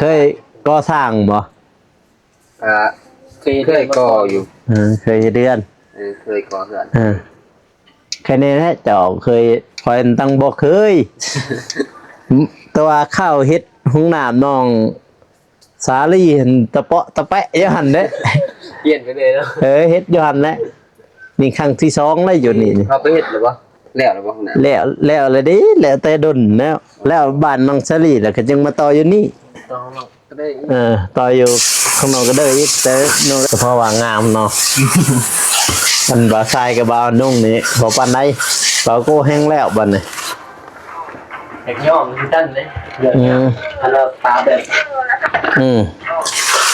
เคยก่อสร้างบ่เคยก่ออยู่เคยเดือนเคยก่อเหือนแค่นี้แหละเจ้าเคยคอยตั้งบ่เคยตัวข้าวเฮ็ดห้องน้ำน้องสาลีเห็นตะเปาะตะแปะอยู่หั่นเด้เปลี่ยนไปเลยเนาะเฮ็ดอยู่หั่นแหละนี่ครั้งที่2แล้วอยู่นี่เขาไปเฮ็ดหรือบ่แล้วบ่ข้างหน้าแล้วเลยดิแล้วแต่ดนแล้วบ้านน้องสาลีแล้วก็จึงมาต่ออยู่นี่ต่อเนาะก็ได้ต่ออยู่ข้างนอกก็ได้อีกแต่โน้เพราะว่างามเนาะมันบ่ทรายกับบ่นุ่งนี่บ่ปานใดบ่โก้แห้งแล้วบัดนี้เด็กย่อมคือตั้นเลยอันละตาแบบ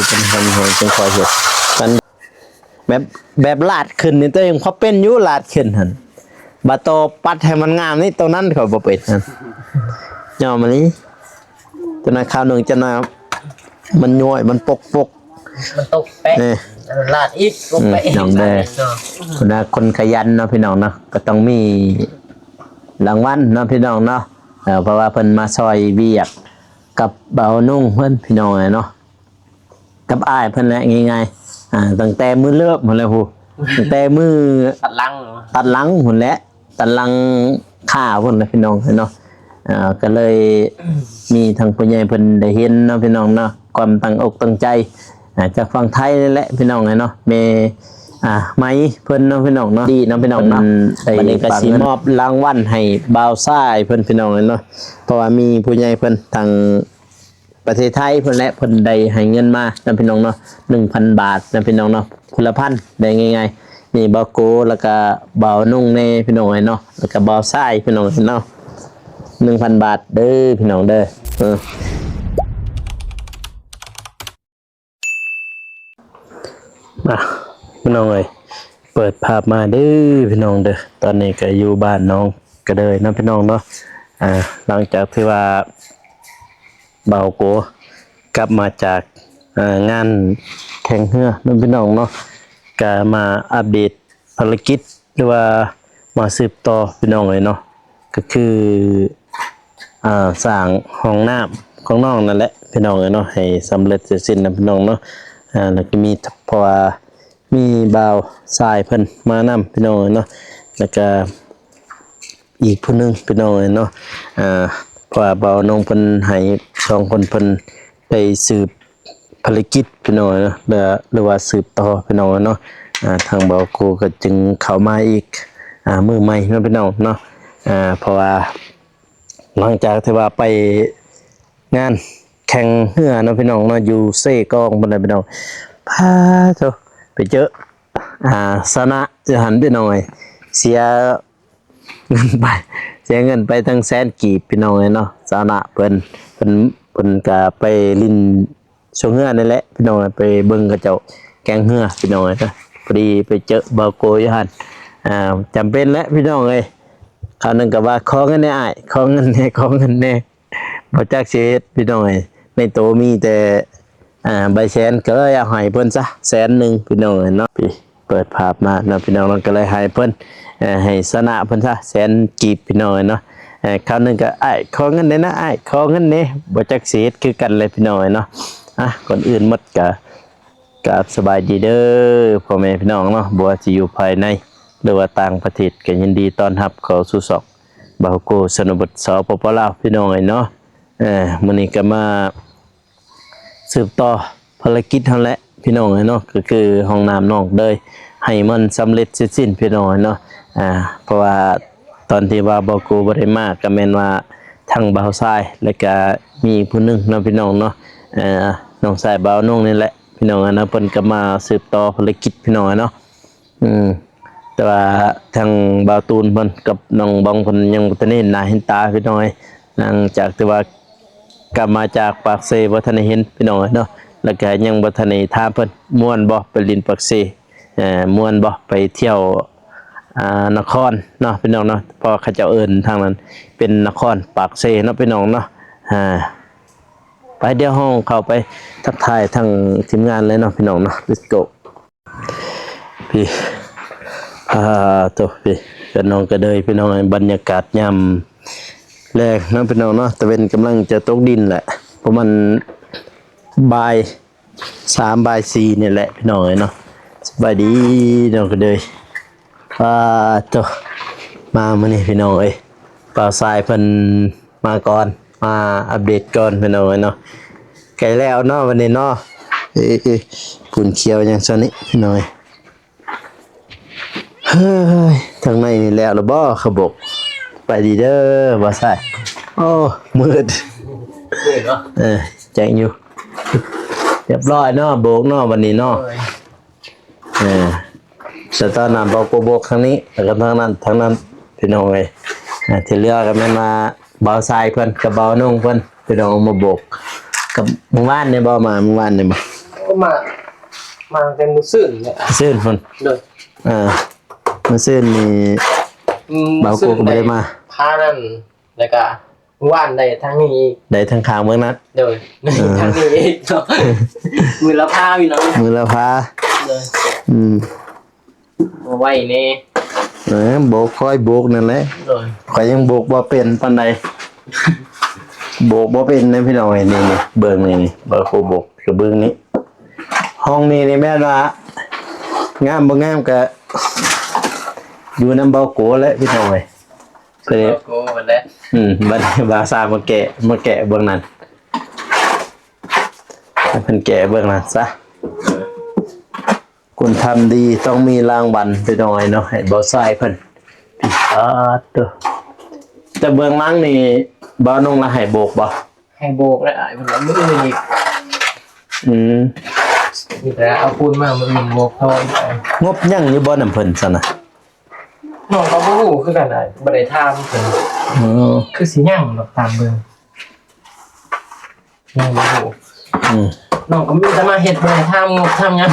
เป็นทำให้เป็นคอยเฮ็ดมันแบบลาดขึ้นนี่ตัวเองพอเป็นอยู่ลาดขึ้นหั่นบ่โตปัดให้มันงามนี่ตัวนั้นก็บ่เป็นหั่นย่อมานี้จนข้าวนึงจะน่ะมันย่อยมันปกมันตกแปะลาดอีกลงไปน้องแดคนขยันเนาะพี่น้องเนาะก็ต้องมีรางวัลเนาะพี่น้องเนาะเพราะว่าเพิ่นมาซอยเวียกกับเบานุ่งเพิ่นพี่น้องเนาะกับอ้ายเพิ่นแหละง่ายๆตั้งแต่มือเลิกหมดเลยฮู้ตั้งแต่มือตัดหลังพุ่นแหละตัดหลังข้าพุ่นนะพี่น้องเนาะก็เลยมีทางผู้ใหญ่เพิ่นได้เห็นเนาะพี่น้องเนาะความตั้งอกตั้งใจจากฝั่งไทยนี่แหละพี่น้องเนาะเมไม้เพิ่นเนาะพี่น้องเนาะดีเนาะพี่น้องเนาะวันนี้ก็สิมอบรางวัลให้บ่าวซ้ายเพิ่นพี่น้องเนาะเพราะว่ามีผู้ใหญ่เพิ่นทางประเทศไทยเพิ่นและเพิ่นได้ให้เงินมาเนาะพี่น้องเนาะ 1,000 บาทเนาะพี่น้องเนาะคนละพันได้ง่ายๆนี่บ่าวโกแล้วก็บ่าวนุ่งในพี่น้องเนาะแล้วก็บ่าวซ้ายพี่น้องเนาะ 1,000 บาทเด้อพี่น้องเด้อมาพี่น้องเอ้ยเปิดภาพมาเด้อพี่น้องเด้อตอนนี้ก็อยู่บ้านน้องก็เลยนะพี่น้องเนาะหลังจากที่ว่าเบาโกกลับมาจากงานแข่งเรือนั่นพี่น้องเนาะก็มาอัปเดตภารกิจหรือว่ามาสืบต่อพี่น้องเลยเนาะก็คือสร้างห้องน้ำของน้องนั่นแหละพี่น้องเลยเนาะให้สำเร็จเสร็จสิ้นนะพี่น้องเนาะแล้วก็มีเพราะว่ามีบ่าวทรายเพิ่นมานำพี่น้องเนาะแล้วก็อีกผู้นึงพี่น้องเนาะเพราะว่าบ่าวน้องเพิ่นให้2คนเพิ่นไปสืบภารกิจพี่น้องเนาะหรือว่าสืบต่อพี่น้องเนาะทางบ่าวกูก็จึงเข้ามาอีกมือใหม่เนาะพี่น้องเนาะเพราะว่าหลังจากที่ว่าไปงานแข่งเรือเนาะพี่น้องเนาะอยู่เซกองบนไหนพี่น้องพาโตไปเจอสนะจะหันไปหน่อยเสียเงินไปทั้งแสนกีบพี่น้องเนาะสนะเพิ่นก็ไปลินชงเรือนั่นแหละพี่น้องไปเบิ่งกระเจ้าแกงเรือพี่น้องนะพอดีไปเจอบาโกยหันจำเป็นแล้วพี่น้องเลยคราวนึงก็ว่าขอเงินแน่ขอเงินแน่บ่จักสิเฮ็ดพี่น้องในโตมีแต่ใบแสนก็เลยเอาให้เพิ่นซะ100,000พี่น้องเนาะพี่เปิดภาพมาเนาะพี่น้องก็เลยให้เพิ่นให้สนะเพิ่นซะ100,000กีบพี่น้องเนาะคราวนึงก็ขอเงินแน่นะขอเงินแน่บ่จักสิเฮ็ดคือกันเลยพี่น้องเนาะก่อนอื่นหมดก็สบายดีเด้อพ่อแม่พี่น้องเนาะบ่ว่าสิอยู่ภายในหรือว่าต่างประเทศก็ยินดีต้อนรับเข้าสู่ช่องบ่าวโกชนบทสปปลาวพี่น้องเนาะมื้อนี้ก็มาสืบต่อภารกิจเฮาแหละพี่น้องเนาะก็คือห้องน้ำน้องเลยให้มันสำเร็จเสร็จสิ้นพี่น้องเนาะเพราะว่าตอนที่ว่าบ่าวโกบ่ได้มาก็แม่นว่าทั้งบ่าวชายแล้วก็มีผู้นึงเนาะพี่น้องเนาะน้องชายบ่าวน้องนี่แหละพี่น้องนะเพิ่นก็มาสืบต่อภารกิจพี่น้องเนาะแต่ว่าทางบ่าวตูนเพิ่นกับน้องบองเพิ่นยังบ่ทันได้เห็นหน้าเห็นตาพี่น้องหลังจากที่ว่ากลับมาจากปากเซบ่ทันได้เห็นพี่น้องเนาะแล้วก็ยังบ่ทันได้ถามเพิ่นม่วนบ่ไปลินปากเซม่วนบ่ไปเที่ยวนครเนาะพี่น้องเนาะเพราะเขาเจ้าเอิ้นทางนั้นเป็นนครปากเซเนาะพี่น้องเนาะไปเดี๋ยวห้องเข้าไปทักทายทางทีมงานเลยเนาะพี่น้องเนาะ let's go พี่ตัวพี่กับน้องก็เลยพี่น้องบรรยากาศยามแรกเนาะพี่น้องเนาะตะเวนกำลังจะตกดินแหละเพราะมัน บ่าย3บ่าย4นี่แหละพี่น้องเอ้ยเนาะสบายดีน้องก็เลยตัวมามื้อนี้พี่น้องเอ้ยป่าวทรายเพิ่นมาก่อนมาอัปเดตก่อนพี่น้องเอ้ยเนาะใกล้แล้วเนาะวันนี้เนาะปุ่นเขียวอย่างซั่นนี่พี่น้องเอ้ยเฮ้ยทางในนี่แล้วล่ะบ่ขบกไปดีเด้อบ่ทรายโอ้มืด เนาะ แจ้งอยู่เรียบร้อยเนาะโบกเนาะวันนี้เนาะสตาร์นำโบกครั้งนี้แล้วก็ทางนั้นพี่น้องเอ้ยที่เหลือก็แม่นมาเบาทรายเพิ่นกับเบานุ่งเพิ่นพี่น้องมาโบกกับเมื่อวานเนี่ยบ่มาเมื่อวานเนี่ยบ่ ก็มาเป็นมือซื่นเนี่ย ซื่นเพิ่น โดย มื้อซื่นนี่เบาโกก็บ่ได้มา พานั่นแล้วก็ว่านได้ทางนี้อีก ได้ทางข้างเมืองนั้น โดยทางนี้อีกเนาะมือละผ้าพี่น้อง มือละพา เลย มาไว้นี่ โบกค่อยโบกนั่นแหละ โดย ข่อยยังโบกบ่เป็นปานใด โบกบ่เป็นนะพี่น้องไอ้นี่เบิ่งนี่บ่โคโบกคือเบิ่งนี้ห้องนี้นี่แม่นว่างามบ่งามก็อยู่นำเบาโกแหละพี่น้องเอ้ยก็เลย โก้มันแล้ว บัดนี้บาซามาแกะเบื้องนั้นให้เพิ่นแกะเบื้องนั้นซะคุณทำดีต้องมีรางวัลพี่น้องเนาะให้บ่ทรายเพิ่นตัวแต่เบื้องหลังนี่บ่นงละให้โบกบ่ ให้โบกแล้วมันแล้วมืออื่นอีก นี่แต่เอาปูนมามืออื่นโบกทอนไป งบยังอยู่บ่นำเพิ่นซะนะ น้องเขาบ่รู้คือกันได้บ่ได้ถามเพิ่น คือสิย่างแบบตามเบิ่งย่างบ่รู้น้องก็มีแต่มาเฮ็ดบ่ได้ถามงบถามหยัง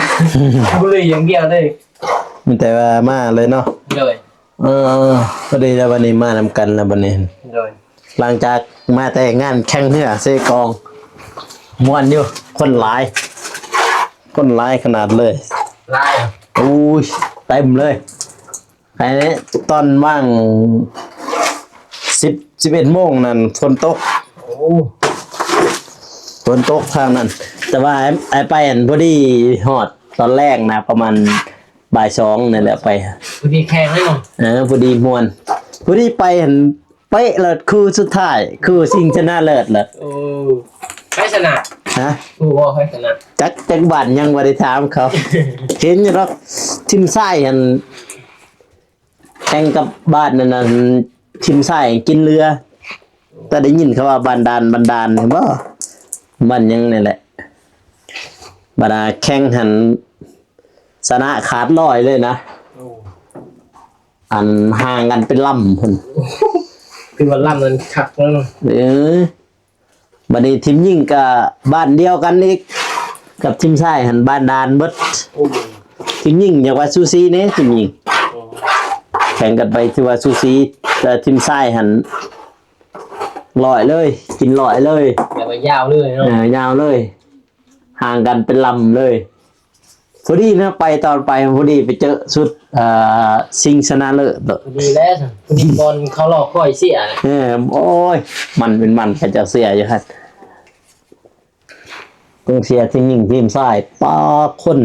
บ่เลยอย่างเดียวเลย มีแต่ว่ามาเลยเนาะ เลย พอดีแล้ววันนี้มานำกันแล้วบัดนี้ เลย หลังจากมาแต่งานแข่งเรือเซกองม่วนอยู่คนหลายขนาดเลย ลาย อุ้ยเต็มเลยไอ้นี่ตอนว่าง11 โมงนั่นฝนตก โอ้ ทางนั้น แต่ว่าไอ้ไปอันพอดีฮอดตอนแรกนะประมาณบ่าย2นี่แหละไป พอดีแข่งให้น้อง พอดีม่วนพอดีไปเห็นเป๊ะเลยคู่สุดท้ายคู่ชิงชนะเลิศเลย โอ้ไปชนะ ฮะ โอ้บ่ไปชนะ จักบ้านยังบ่ได้ถามเขา เห็นอยู่ครับทีมทรายหันแข่งกับบ้านนั่นน่ะทีมทรายกินเรือ แต่ได้ยินเขาว่าบันดาลเห็นบ่บ้านยังนี่แหละบาดาแข่งหันชนะขาดลอยเลยนะ โอ้ อันห่างกันเป็นลำพุ่น คือว่าล่ำนั้นคักแล้วเนาะ บัดนี้ทีมยิงกับบ้านเดียวกันอีกกับทีมชายหันบ้านดานเบิด โอ้ ทีมยิงอยากว่าซูซีเนี่ยทีมยิงแข่งกันไปที่ว่าซูซีแต่ทีมชายหันลอยเลยกินลอยเลย แบบว่ายาวเลยเนาะ ยาวเลยห่างกันเป็นลำเลยพอดีนะไปตอนไปพอดีไปเจอสุดชิงชนะเลิศ พอดีแล้วสิพอดีบอลเขาหลอกค่อยเสียนะ โอ้ยมันเป็นมันใครจะเสียอยู่ครับต้องเสียทีมยิงทีมชายป้าคน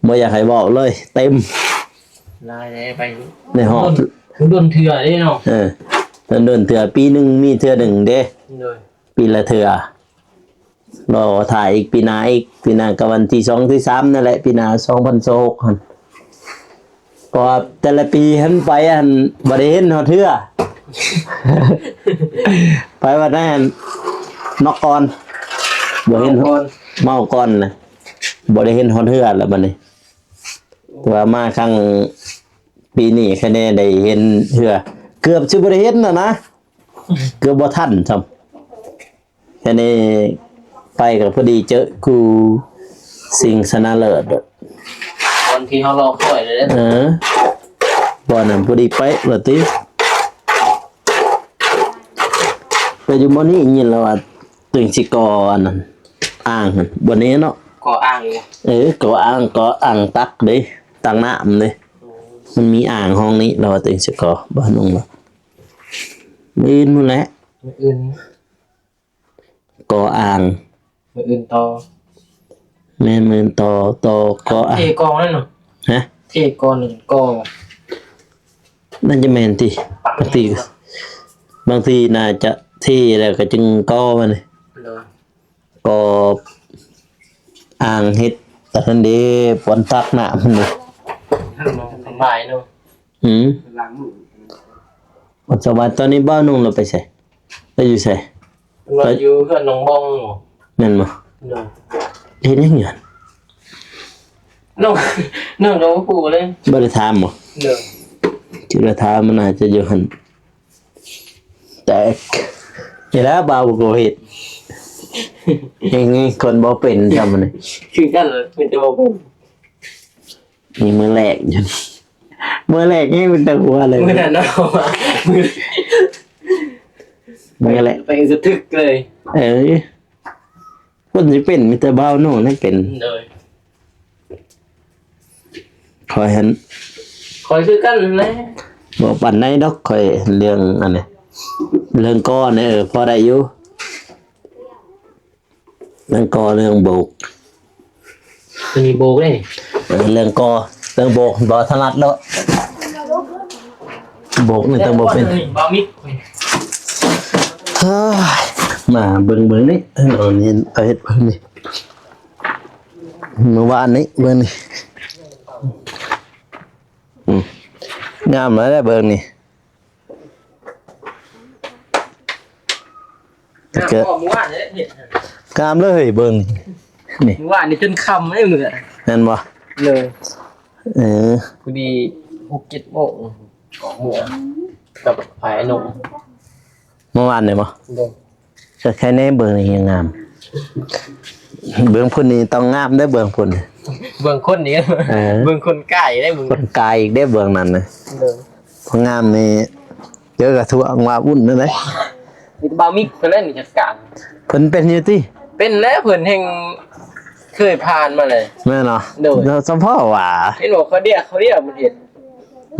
บ่อยากให้บอกเลย เต็ม ลายได้ไป ในห้อง โดนเถื่อได้เนาะ เดินเถื่อปีหนึ่งมีเถื่อหนึ่งเด้ เลย ปีละเถื่อรอถ่ายอีกปีหน้ากับวันที่2ที่3นั่นแหละปีหน้า2026หั่นก็แต่ละปีหันไปหันบ่ได้เห็นฮอดเถื่อ ไปวันนั้นนอกก่อนบ่เห็นเมาก่อนนะบ่ได้เห็นฮอดเถื่อแล้วบัดนี้แต่ว่ามาครั้งปีนี้แค่นี้ได้เห็นเถื่อเกือบสิบ่ได้เห็นน่ะนะเกือบบ่ทันซ้ำแค่นี้ไปก็พอดีเจอกูสิงชนะเลิศ บอลที่เขาหลอกค่อยเลยนะ บ่นั้นพอดีเป๊ะว่าติไปอยู่บ่นี้ยินแล้วว่าตึงสิกออันนั้นอ่างบ่นี้เนาะ ก่ออ้างอยู่ ก็อ่างตักเด้ตักน้ำเด้มันมีอ่างห้องนี้เราตึงสิกอบ่นงบ่มีนู่นแหละ มืออื่น ก่ออ่าง มืออื่นต่อ แม่นหมื่นต่อก็อ่ะ เทกองนั่นเนาะ ฮะ เทกองหนึ่งกอง น่าจะแม่นติบางทีน่าจะที่แล้วก็จึงก่อมันนี่ เลย ก็อ่างเฮ็ดแต่ทันเด้ฝนตักน้ำมันนี่ สบายเนาะ หืม ล้างมือ วันสวัสดิ์ตอนนี้บ้านนุ่งเราไปใส่เราอยู่ใส่ เราอยู่เพื่อนน้องบองเนาะ แม่นบ่ เลย เฮ็ดหยังหยัง น้องน้องเราปู่เลย บ่ได้ถามบ่ เลย จิรถามมันอาจจะอยู่หั่นแต่นี่แหล้วบ่าวบ่เฮ็ดยังไงคนบ่เป็นจำมันนี่ คือกันเลยเป็นตัวผม มีมื้อแรกอยู่นี่มื้อแรกนี่มันตะหัวเลย มือนั้นเนาะมือ มื้อแรก ไปสะทึกเลย คนสิเป็นมีแต่บ่าวโน่นให้เป็น เลย คอยหัน คอยคือกันเลย บ่ปานใดดอกคอยเรื่องอันนี้เรื่องก้อนเนี่ยพอได้อยู่เรื่องกอเรื่องโบก มันมีโบกเลย เรื่องกอเรื่องโบกบ่ถนัดแล้วโบกนี่ต้องบ่เป็น บามิก เฮ้ยมาเบิ่งนี่เอานี่เอาเฮ็ดเบิ่งนี่เมื่อวานนี้เบิ่งนี่งามแล้วได้เบิ่งนี่ เกิดเมื่อวานเนี่ยเห็น งามเลยเบิ่งนี่ เมื่อวานนี่จนคำไม่เหมือน นั่นบ่ เลย เออ พอดี6-7 โมงของหัวกับไผ่นม เมื่อวานนี่บ่ เลย ก็แค่นี้เบิ่งนี่ยังงามเบิ่งพุ่นนี่ต้องงามได้อเบิ่งพุ่น เบื้องคนนี้เบื้องคนใกล้ได้เบื้อง คนกายอีกได้อเบิ่งนั่นน่ะ เลย เพราะงามนี่เจอกับทั่วอังวาวุ่นนั่นแหละ มีบามิกเพิ่นเล่นจัดการ เพิ่นเป็นอยู่ติ เป็นแล้วเพิ่นแห่งเคยผ่านมาเลย แม่เนาะ โดย เราสมพ่อว่า เห็นบอกเขาเรียกมันเห็น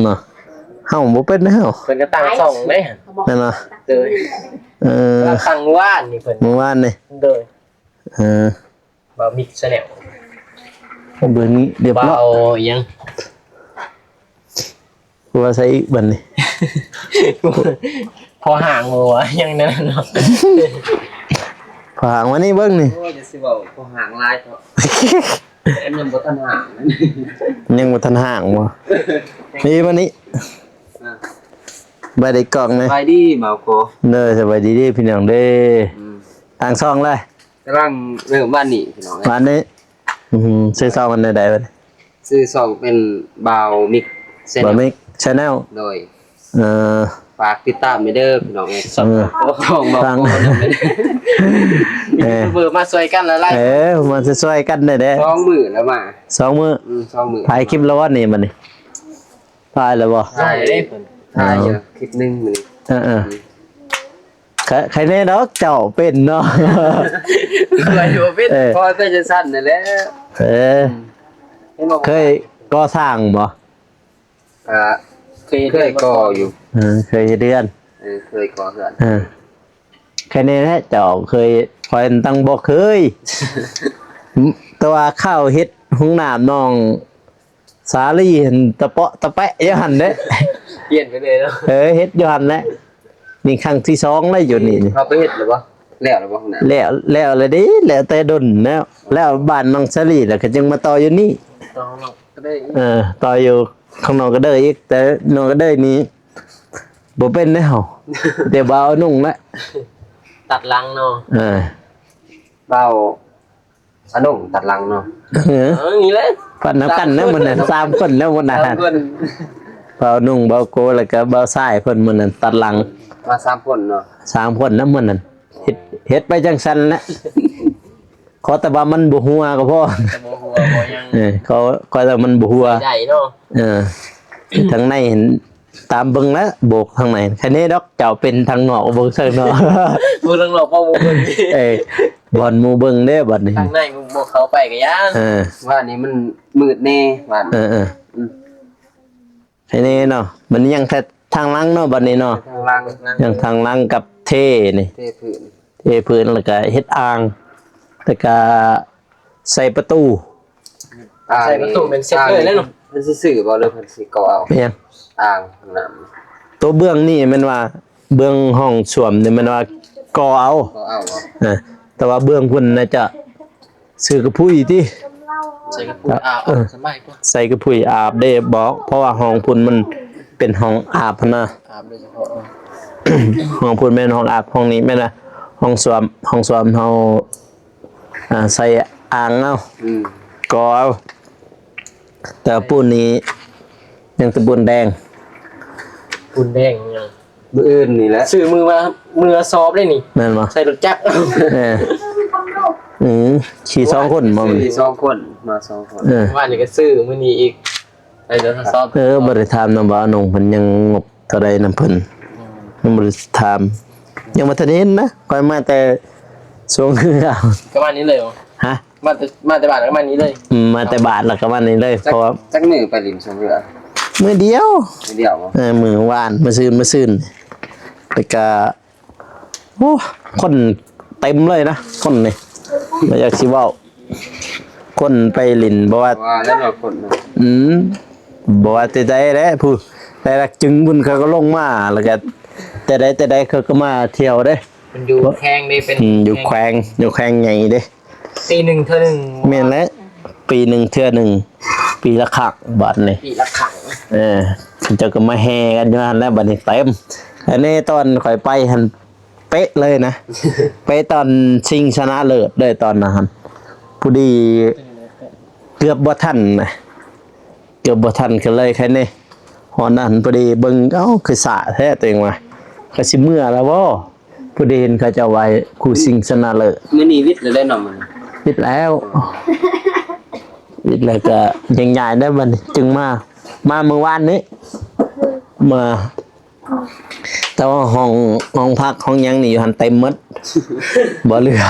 เนาะเฮาบ่เป็นนะเฮา เพิ่นก็ตั้งส่องได้ แม่เนาะ เลย เออ ตั้งว่านนี่เพิ่น เมื่อวานนี่ เลย เออบ ามิกซะแนว เบิ่งนี้เรียบร้ เบา อย ยัง ว่าใส่อีกบัดนี้ พอห่างหัวยังนั่นเนาะ ผางมานี่เบิ่งนี่ โอ้ยจะสิบอกพอห่างลายเถอะเอ็มยังบ่ทันห่างนั่น ยังบ่ทันห่างบ่นี่มานี่บ่ได้กล่องเลย ไปดิเมาโก เด้อสบายดีเด้อพี่น้องเด้อทางช่องเลย กำลังเริ่มบ้านนี่พี่น้อง บ้านนี้ซื้อซองกันได้บัดนี้ ซื้อซองเป็นบาวมิกเส้น บ่มิก channel โดย เอ่อ ฝากติดตามไปเด้อพี่น้องสอง ของบอก ฟัง เบอร์มาช่วยกันแล้วไล่ มันจะช่วยกันได้เด้ 2 มื้อแล้วมา 2 มื้อ 2 มื้อ ถ่ายคลิปแล้ววันนี้มันนี่ถ่ายแล้วบ่ ถ่ายได้เพิ่นถ่ายอยู่คลิปนึงมื้อนี้ เออใครแน่ดอกเจ้าเป็นเนาะ เคยอยู่เป็นพอแต่จะสั้นนั่นแหละ เออเคยก่อสร้างบ่ เคยก่ออยู่ เคยเรียน เคยก่อเฮือน ใครแน่แท้เจ้าเคยคอยตั้งบ่เคยแต่ว่าข้าวเฮ็ดหุงน้ำน้องสาลีเห็นตะเปาะตะแปะอยู่หั่นเด้ เปลี่ยนไปเลยเนาะ เฮ็ดอยู่หั่นแหละนี่ครั้งที่2แล้วอยู่นี่ เขาไปเฮ็ดหรือบ่แล้วหรือบ่ข้างหน้า แล้วเลยดิแล้วแต่ดนแล้วบ้านน้องสาลีแล้วก็จึงมาต่ออยู่นี่ ต้องก็ได้ ต่ออยู่ข้างนอกก็เด้ออีกแต่นอกก็เด้อนี่บ่เป็นแน่เฮาเดี๋ยวบ่เอานุ่งละ ตัดลังเนาะ เออ เบาสนุกตัดลังเนาะ เออ งี้เลย ฟันน้ำกันนะมื้อนั้น3คนแล้วมื้อนั้น 3 คน เบานุ่งเบาโกแล้วก็เบาซ้ายเพิ่นมื้อนั้นตัดหลัง มา3 คนเนาะ 3คนนำมื้อนั้นเฮ็ดไปจังซั่นแหละขอแต่ว่ามันบ่หัวก็พอ แต่บ่ฮู้บ่ยัง ขอแต่มันบ่หัว ใหญ่เนาะ ทางในเห็นตามเบิ่งแล้วโบกทางไหนแค่นี้ดอกเจ้าเป็นทางนอกเบิ่งทางนอก บ่ต้องหลอกบ่เบิ่ง บอลหมู่เบิ่งเด้บัดนี้ ทางในมึงบ่เข้าไปก็ยังว่านี่มันมืดแน่ว่า แค่นี้เนาะมันยังแค่ทางหลังเนาะบัดนี้เนาะ ทางล่าง ยังทางหลังกับเทนี่ เทพื้น เทพื้นแล้วก็เฮ็ดอ่างแล้วก็ ใส่ประตู ใส่ประตูเป็นเซ็ตเลยแล้วเนาะ มันสิซื้อบ่เลยเพิ่นสิก่อเอา เป็นยัง อ่างน้ำ ตัวเบื้องนี่มันว่าเบื้องห้องส้วมนี่มันว่าก่อเอา ก่อเอาบ่ แต่ว่าเบื้องพุ่นน่าจะซื้อกระพุ้ยติ ใส่กระปุกสมัยก่อน ใส่กระพุ้ยอาบได้บอกเพราะว่าห้องพุ่นมันเป็นห้องอาบนะ อาบโดยเฉพาะ ห้องพุ่นแม่นห้องอาบห้องนี้แม่นนะห้องส้วมเฮาใส่อ่างเอา ก็เอาแต่ปูนนี้ยังตะบุนแดง ปูนแดงยัง มื้ออื่นนี่แหละ ซื้อมือซอฟได้นี่ แม่นบ่ ใส่รถจักร เออขี่สองคนบ่มัน มี2คนมา2คน ว่านี่ก็ซื้อมื้อนี้อีกไอ้เดี๋ยวซอฟ บ่ได้ถามนำว่าน้องเพิ่นยังงบเท่าใดนำเพิ่นยังบ่ได้ถามยังบ่ทันเห็นนะค่อยมาแต่ช่วงคือเอา ก็มานี้เลยเหรอ ฮะ มาแต่บ้านแล้วก็มานี้เลย มาแต่บาทแล้วก็มานี่เลยเพราะว่า จักมื้อไปริมสงเรือ มื้อเดียว มื้อเดียวบ่ มื้อวานมื้อซื่นแล้วก็โอ้คนเต็มเลยนะคนนี่บ่อยากสิเว้าคนไปลินบ่ว่า ว่าแล้วเราคนน่ะ บอกว่าแต่ใดแหละผู้แต่ละจึงบุญเขาก็ลงมาแล้วก็แต่ใดเขาก็มาเที่ยวเด้ มันอยู่แข้งนี่เป็น อยู่แขวงใหญ่เด้ ปีหนึ่งเท่านึง แม่นแล้วปีหนึงเทื่อหนึงปีละครั้งบัดนี้ ปีละครั้ง เจ้าก็มาแห่กันอยู่หั่นแล้วบัดนี้เต็มอันนี้ตอนข่อยไปหั่นเป๊ะเลยนะ ไปตอนชิงชนะเลิศเลยตอนนั้นหั่นผู้ดีเกือบบ่ทันนะเกือบบ่ทันก็เลยแค่นี้หอนั้นพอดีเบิ่งเอ้าคือสะแท้ตัวเองว่าก็สิเมื่อแล้วบ่ผู้ดีเห็นเขาจะไว้คู่ชิงชนะเลิศ มื้อนี้วิทย์เลยได้นำมัน ปิดแล้วปิดแล้วก็ยังใหญ่ได้บัดนี้จึงมาเมื่อวานนี้มาแต่ว่าห้องพักห้องหยังนี่อยู่หันเต็มหมด บ่เหลือ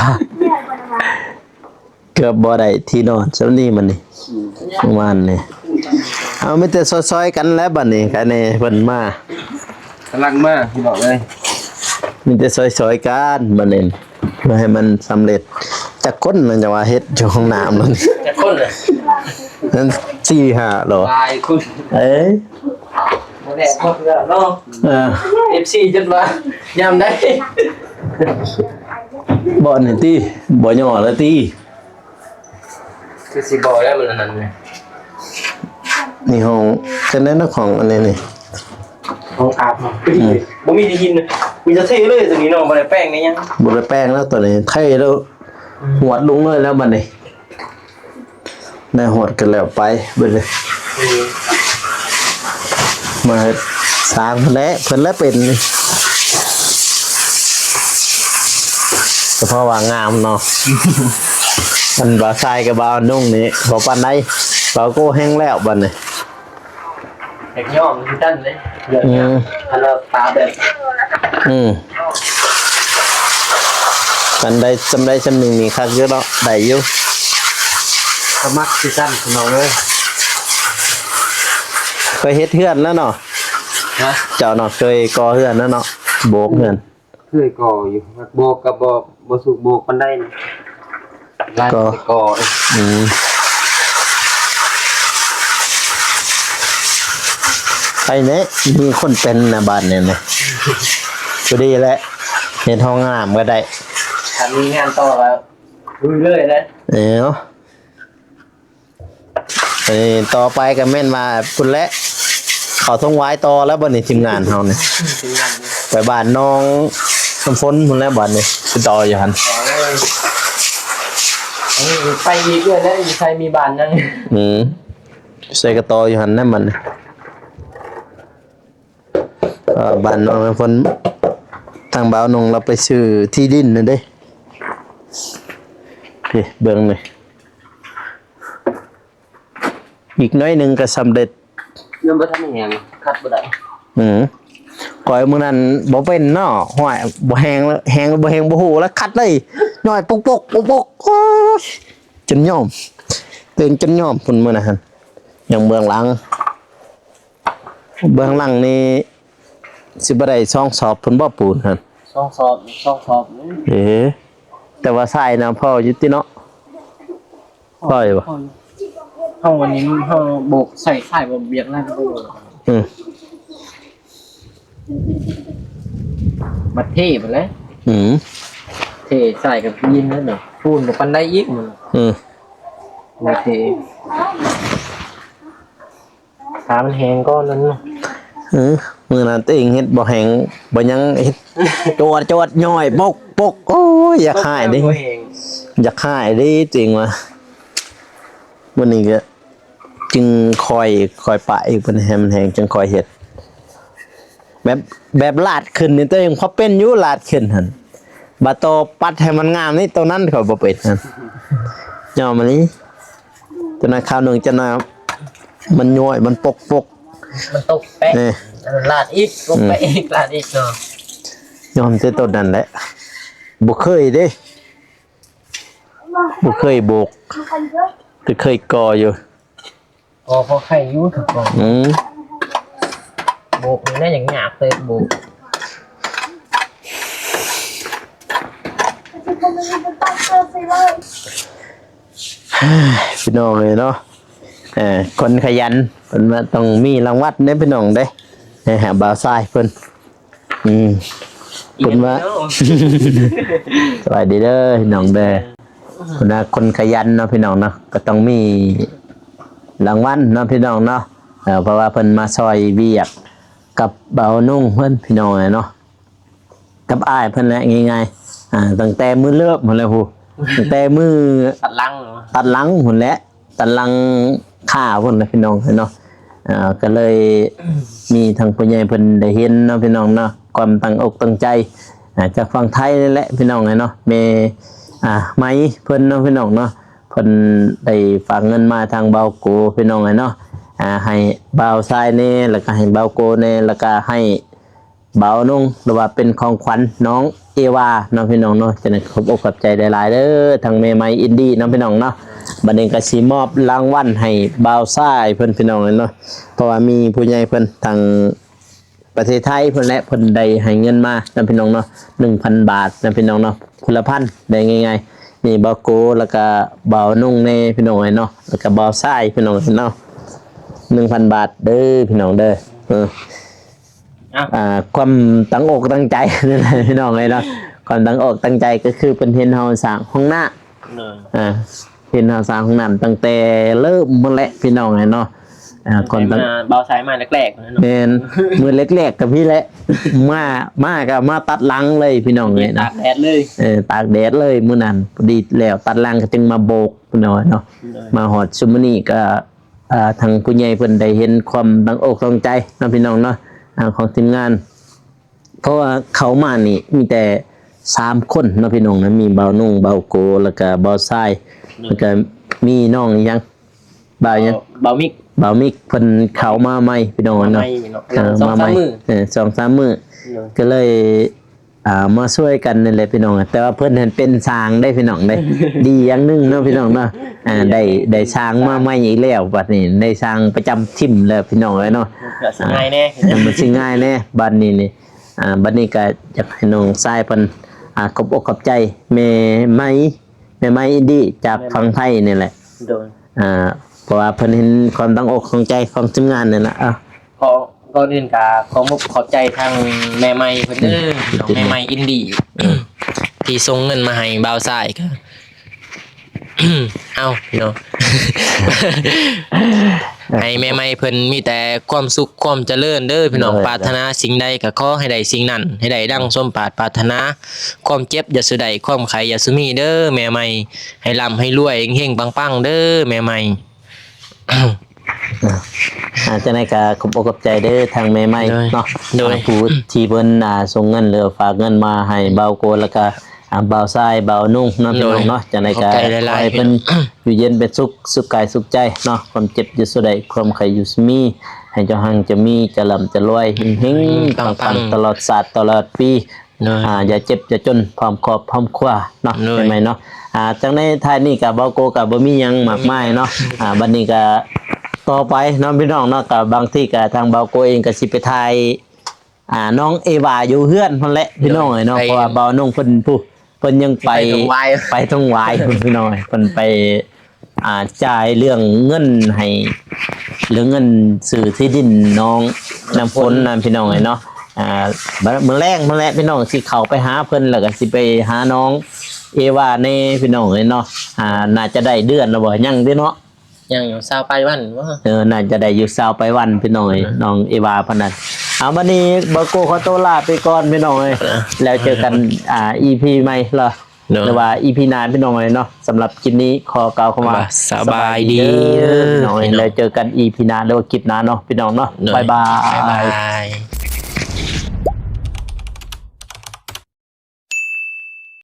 เกือบบ่ได้ที่นอนซำนี้มันนี่เมื่อวานนี่เอามีแต่ซอยๆกันแล้วบัดนี้กันนี่เพิ่นมาก ำลังมาพี่บอกเลย มีแต่ซอยๆกันบัดนี้เพื่อให้มันสำเร็จจักคนมันจะว่าเฮ็ดอยู่ห้องน้ำนั่น จะคนเลย นั่น4-5หรอ ตายคุณ เอ้ย โมแดงคนละเนาะ FC จนว่ายามได้ บ่นี่ติบ่ย่อแล้วติ คือสิบอกแล้วมันอันนั้นไง นี่ห้องคะแนนของอันนี้นี่ ของอาบบ่มีที่หินมีจะเทเลยตรงนี้เนาะบ่ได้แป้งนี่ยัง บ่ได้แป้งแล้วตัวนี้ไข่แล้วหวดลงเลยแล้วบัดนี้ได้หวดกันแล้วไปเบิดเลยมาสร้างเพิ่นแล้วเป็นนี่เฉพาะว่างามเนาะ มันบ่ทรายกับบ่าวนุ่งนี่บ่ปานใดบ่าวโก้แห้งแล้วบัดนี้ เด็กย่อมคือตั้นเลยเดี๋ยวนี้อันละตาแบบ อันใดจำได้จำหนึ่งมีคักเยอะเนาะได้อยู่ สมัครซีซั่นคุณน้องเลย เคยเฮ็ดเฮือนแล้วเนาะ นะ เจ้าเนาะเคยก่อเฮือนแล้วเนาะโบกเฮือน เคยก่ออยู่โบกกับบ่สุกโบกปานใดนี่ลายแต่ก่อ ไอ้เนี่ยมีคนเป็นนะบ้านเนี่ยนะก็ดีแหละเห็นห้องน้ำก็ได้ ถ้ามีงานต่อแล้วลุยเลยนะ ต่อไปก็แม่นมาพุ่นและเขาต้องไว้ต่อแล้วบัดนี้ทีมงานเฮาเนี่ย ทีมงานนี่ ไปบ้านน้องน้ำฝนพุ่นแล้วบัดนี้ไปต่ออยู่หั่น ไปอีกด้วยแล้วอีใครมีบ้านยัง ใส่กระต่ออยู่หั่นนั่นมันบ้านน้องน้ำฝนทางบ่าวนงเราไปซื้อที่ดินนั่นเด้นี่เบิ่งนี่อีกน้อยหนึงก็สำเร็จ ยังบ่ทันแหงคัดบ่ได้ ก่อยมื้อนั้นบ่เป็นเนาะห้อยบ่แฮงแล้วแฮงบ่แฮงบ่ฮู้แล้วคัดเลยน้อยปกโอ้ยจนยอมตื่นจนยอมพุ่นมื้อนั้นหั่นอย่างเบื้องหลังนี่สิบ่ได้ช่องสอบพุ่นบ่ปูนหั่น ช่องสอบ แต่ว่าใส่นะพ่ออยู่ติเนาะ ปล่อยบ่ เฮาวันนี้เฮาโบกใส่บ่เบียดแล้วก็ อืม บัดเทไปแล้ว อืม เทใส่กับยินนั่นน่ะปูนบ่ปานใดอีกมัน อืม บ่เทขามันแห้งก้อนนั้นเนาะ มื้อนั้นตัวเองเฮ็ดบ่แห้งบ่ยังเฮ็ดจวดย่อยปกโอ้ยอยากหายดิ บ่แห้ง อยากหายดิจริงว่ะวันนี้ก็จึงคอยปะอีกเป็นแฮมแหงจึงคอยเฮ็ดแบบลาดขึ้นนี่ตัวเองพอเป็นอยู่ลาดขึ้นหั่นบาโตปัดให้มันงามนี่ตัวนั้นเขาบ่เป็นหั่นยอมมันนี้ตัวนั้นข้าวหนึงจะน่ะมันย่อยมันปก มันตกแปะ นี่ ลาดอีกลงไปอีกลาดอีกเนาะ ยอมแต่ตัวนั้นแหละบ่เคยเด้บ่เคยโบกแต่เคยก่ออยู่ พอไข่อยู่ถึงก่อน โบกนี่น่าอย่างหยาบเลยโบก พี่น้องเลยเนาะคนขยันเพิ่นว่าต้องมีรางวัลเด้พี่น้องเด้ให้หาบ่าวทรายเพิ่นเพิ่นว่า สวัสดีเด้อพี่น้องเด้อเพิ่นว่าคนขยันเนาะพี่น้องเนาะก็ต้องมีรางวัลเนาะพี่น้องเนาะเพราะว่าเพิ่นมาซอยเวียกกับเบานุ่งเพิ่นพี่น้องเนาะกับอ้ายเพิ่นแหละง่ายๆตั้งแต่มื้อเลิกหมดแล้วฮู้ตั้งแต่มื้อ ตัดลังเหรอ ตัดหลังหุ่นแหละตัดหลังข้าพุ่นนะพี่น้องเนาะก็เลยมีทางผู้ใหญ่เพิ่นได้เห็นเนาะพี่น้องเนาะความตั้งอกตั้งใจจากฝั่งไทยนี่แหละพี่น้องเนาะเมไหมเพิ่นเนาะพี่น้องเนาะเพิ่นได้ฝากเงินมาทางเบาโกพี่น้องเนาะให้เบาทรายนี่แล้วก็ให้เบาโกนี่แล้วก็ให้เบานุ่งหรือว่าเป็นของขวัญน้องเอวาเนาะพี่น้องเนาะจะได้ขอบอกขอบใจหลายๆเด้อทางเมย์ไมอินดี้เนาะพี่น้องเนาะบัดนี้ก็สิมอบรางวัลให้บ่าวทรายเพิ่นพี่น้องเนาะเพราะว่ามีผู้ใหญ่เพิ่นทางประเทศไทยเพิ่นและเพิ่นได้ให้เงินมาเนาะพี่น้องเนาะ 1,000 บาทเนาะพี่น้องเนาะคนละพันได้ง่ายๆนี่บ่าวโกแล้วก็บ่าวนุ่งในพี่น้องเนาะแล้วก็บ่าวทรายพี่น้องเนาะ 1,000 บาทเด้อพี่น้องเด้อความตั้งอกตั้งใจนั่นแหละพี่น้องเลยเนาะความตั้งอกตั้งใจก็คือเป็นเห็นเฮาสร้างห้องน้าเห็นเฮาสร้างห้องน้ำตั้งแต่เริ่มมื้อแรกพี่น้องเลยเนาะคนตั้ง เบาสายมาแรกๆนะเนาะ เป็นมื้อแรกๆกับพี่แหละมาก็มาตัดหลังเลยพี่น้องเลย ตา นะ กแดดเลย ตากแดดเลยมื้อนั้นพอดีแล้วตัดหลังก็จึงมาโบกพี่น้องเนาะมาฮอดซุมื้อนี้ก็ทางผู้ใหญ่เพิ่นได้เห็นความตั้งอกตั้งใจเนาะพี่น้องเนาะของทีมงานเพราะว่าเขามานี่มีแต่3คนเนาะพี่น้องนะมีเบานุ่งเบาโกแล้วก็เบาทรายแล้วก็มีน้องยังบ่าวยัง เบามิก เบามิกเพิ่นเขามาใหม่พี่น้องเนาะมาใหม่2-3 มื้อก็เลยมาช่วยกันนั่นแหละพี่น้องแต่ว่าเพิ่นเห็นเป็นช้างได้พี่น้องได้ ดีอย่างหนึงเนาะพี่น้องเนาะได้ช้างมาใหม่อีกแล้วบัดนี้ได้ช้างประจำทิ่มแล้วพี่น้องเนาะ ง่ายแน่ มันสิง่ายแน่บัดนี้นี่บัดนี้ก็อยากให้น้องทรายเพิ่นขอบอกขอบใจแม่ไม้ดีจากฝั่งไทยนี่แหละ โดน เพราะว่าเพิ่นเห็นความตั้งอกของใจของทีมงานนี่ล่ะก่อนอื่นก็ขอบใจทางแม่ใหม่เพิ่นเด้อน้องแม่ใหม่อินดี้ที่ส่งเงินมาให้บ่าวสายก็ เอ้าเนาะ ให้แม่ใหม่เพิ่นมีแต่ความสุขความเจริญเด้อพี่น้องปรารถนาสิ่งใดก็ขอให้ได้สิ่งนั้นให้ได้ดังสมปรารถนาความเจ็บอย่าสุใดความไข้อย่าสุมีเด้อแม่ใหม่ให้ร่ำให้รวยเฮงๆปังๆเด้อแม่ใหม่ จะได้ก็ขอบอกขอบใจเด้อทางแม่ไม้เนาะ โดย ผู้ที่เพิ่นส่งเงินหรือฝากเงินมาให้เบาโกแล้วก็เบาทรายเบานุ่งเนาะพี่น้องเนาะจังได๋ก็ให้เพิ่นอยู่เย็นเป็นสุขกายสุขใจเนาะความเจ็บอยู่สุใดความไข้อยู่สุมีให้เจ้าหังจะมีจะร่ำจะรวยเฮงๆปังๆตลอดศาสตร์ตลอดปีอย่าเจ็บอย่าจนพร้อมครอบพร้อมครัวเนาะใช่ไหมเนาะจังในท้ายนี้ก็เบาโกก็บ่มีหยังมากมายเนาะบัดนี้ก็ต่อไปน้องพี่น้องเนาะกับบางที่ก็ทางเบาโกเองก็สิไปถ่ายน้องเอวาอยู่เฮือนพุ่นแหละพี่น้องเนาะเพราะว่าเบาน้องเพิ่นยังไปต้องวายพี่น้องเพิ่นไป จ่ายเรื่องเงินให้เรื่องเงินซื้อที่ดินน้องน้ำฝนนั่นพี่น้องเนาะมื้อแรกพี่น้องสิเข้าไปหาเพิ่นแล้วก็สิไปหาน้องเอวาในพี่น้องเนาะน่าจะได้เดือนแล้วบ่ยังเด้เนาะ ยังอยู่ซาวไปวันว่า น่าจะได้อยู่20ไปวันพี่น้องน้องเอวาพนันเอาวันนี้บาโกขอตัวลาไปก่อนพี่น้องแล้วเจอกันEP ใหม่เหรอหรือว่า EP หน้าพี่น้องเนาะสำหรับคลิปนี้ขอกล่าวคำว่า สบายดี พี่น้องแล้วเจอกัน EP หน้าหรือว่าคลิปหน้าเนาะพี่น้องเนาะบ๊ายบาย บ๊ายบาย